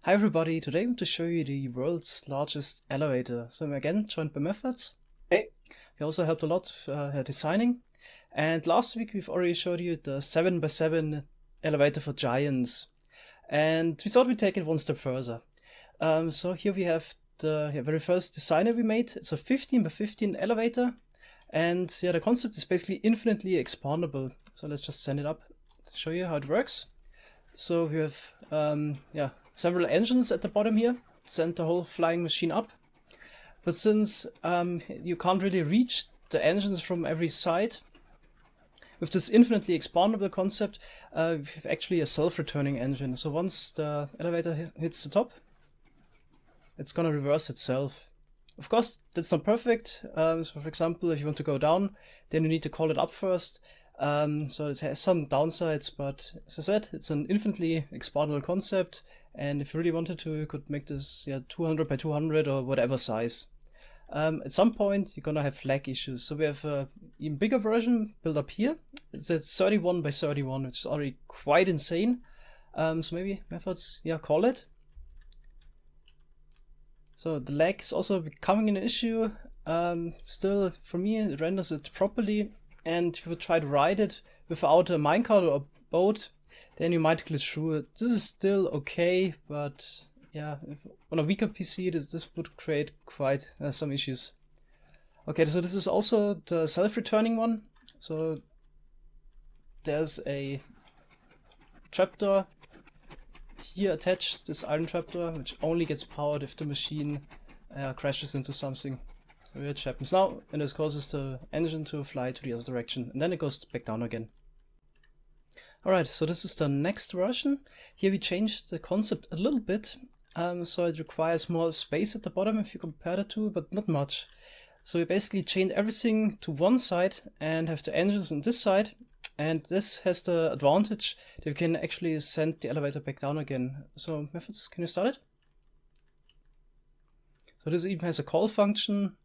Hi everybody, today I'm going to show you the world's largest elevator. So I'm again joined by Methods. Hey. He also helped a lot designing. And last week we've already showed you the 7x7 elevator for giants. And we thought we'd take it one step further. So here we have the very first designer we made. It's a 15x15 elevator. And the concept is basically infinitely expandable. So let's just send it up to show you how it works. So we have several engines at the bottom here, send the whole flying machine up. But since you can't really reach the engines from every side, with this infinitely expandable concept, we have actually a self-returning engine. So once the elevator hits the top, it's gonna reverse itself. Of course, that's not perfect. So for example, if you want to go down, then you need to call it up first. So it has some downsides, but as I said, it's an infinitely expandable concept. And if you really wanted to, you could make this 200 by 200 or whatever size. At some point, you're gonna have lag issues. So we have an even bigger version built up here. It's at 31 by 31, which is already quite insane. So maybe Methods, call it. So the lag is also becoming an issue. Still, for me, it renders it properly. And if you try to ride it without a minecart or a boat, then you might glitch through it. This is still okay, but on a weaker PC, this would create quite some issues. Okay, so this is also the self-returning one. So there's a trapdoor here attached, this iron trapdoor, which only gets powered if the machine crashes into something. Which happens now, and this causes the engine to fly to the other direction, and then it goes back down again. Alright, so this is the next version. Here we changed the concept a little bit, so it requires more space at the bottom if you compare the two, but not much. So we basically chained everything to one side and have the engines on this side, and this has the advantage that we can actually send the elevator back down again. So Methods, can you start it? So this even has a call function,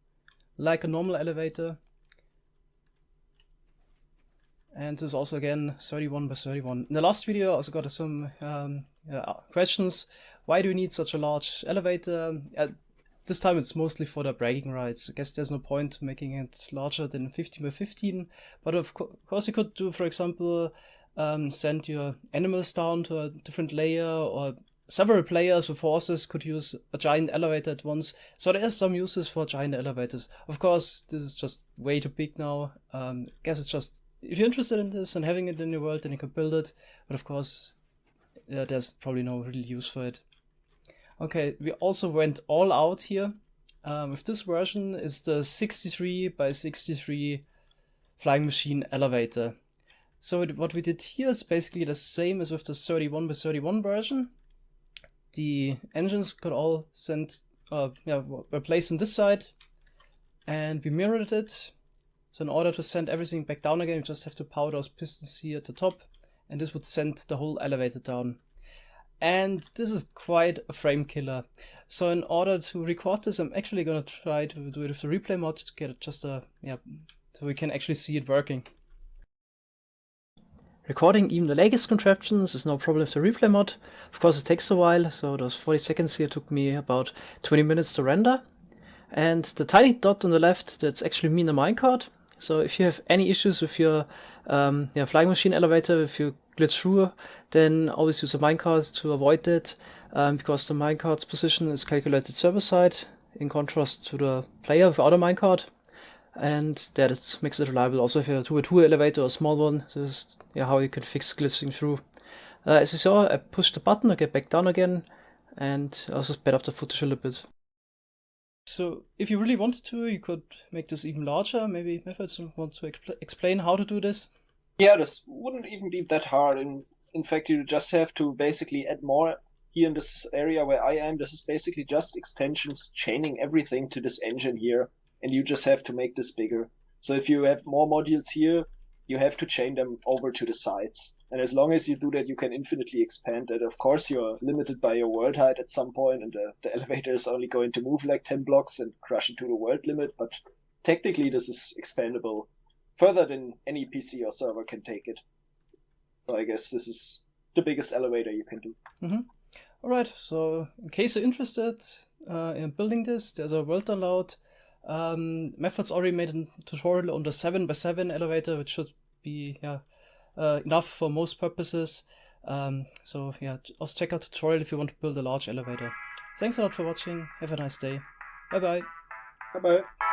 like a normal elevator. And this is also again 31 by 31. In the last video I also got some questions. Why do you need such a large elevator? This time it's mostly for the bragging rights. I guess there's no point making it larger than 15 by 15. But of course you could do, for example, send your animals down to a different layer, or several players with horses could use a giant elevator at once. So there are some uses for giant elevators. Of course, this is just way too big now. I guess it's just, if you're interested in this and having it in your world, then you can build it. But of course, there's probably no real use for it. Okay, we also went all out here. With this version, is the 63 by 63 flying machine elevator. So what we did here is basically the same as with the 31 by 31 version. The engines got all were placed on this side, and we mirrored it. So in order to send everything back down again, you just have to power those pistons here at the top, and this would send the whole elevator down. And this is quite a frame killer. So in order to record this, I'm actually gonna try to do it with the replay mod to get it just so we can actually see it working. Recording even the latest contraptions is no problem with the replay mod. Of course it takes a while, so those 40 seconds here took me about 20 minutes to render. And the tiny dot on the left, that's actually me in the minecart. So if you have any issues with your flying machine elevator, if you glitch through, then always use a minecart to avoid that, because the minecart's position is calculated server side, in contrast to the player without a minecart. And that makes it reliable. Also, if you have a 2x2 elevator or a small one, this is how you can fix glitching through. As you saw, I pushed the button to get back down again, and also sped up the footage a little bit. So, if you really wanted to, you could make this even larger. Maybe Methods want to explain how to do this? Yeah, this wouldn't even be that hard. In fact, you just have to basically add more here in this area where I am. This is basically just extensions chaining everything to this engine here, and you just have to make this bigger. So if you have more modules here, you have to chain them over to the sides. And as long as you do that, you can infinitely expand it. Of course, you're limited by your world height at some point, and the elevator is only going to move like 10 blocks and crash into the world limit, but technically this is expandable further than any PC or server can take it. So I guess this is the biggest elevator you can do. Alright, so in case you're interested in building this, there's a world download. Methods already made a tutorial on the 7x7 elevator, which should be enough for most purposes. So yeah, also check out the tutorial if you want to build a large elevator. Thanks a lot for watching. Have a nice day. Bye bye. Bye bye.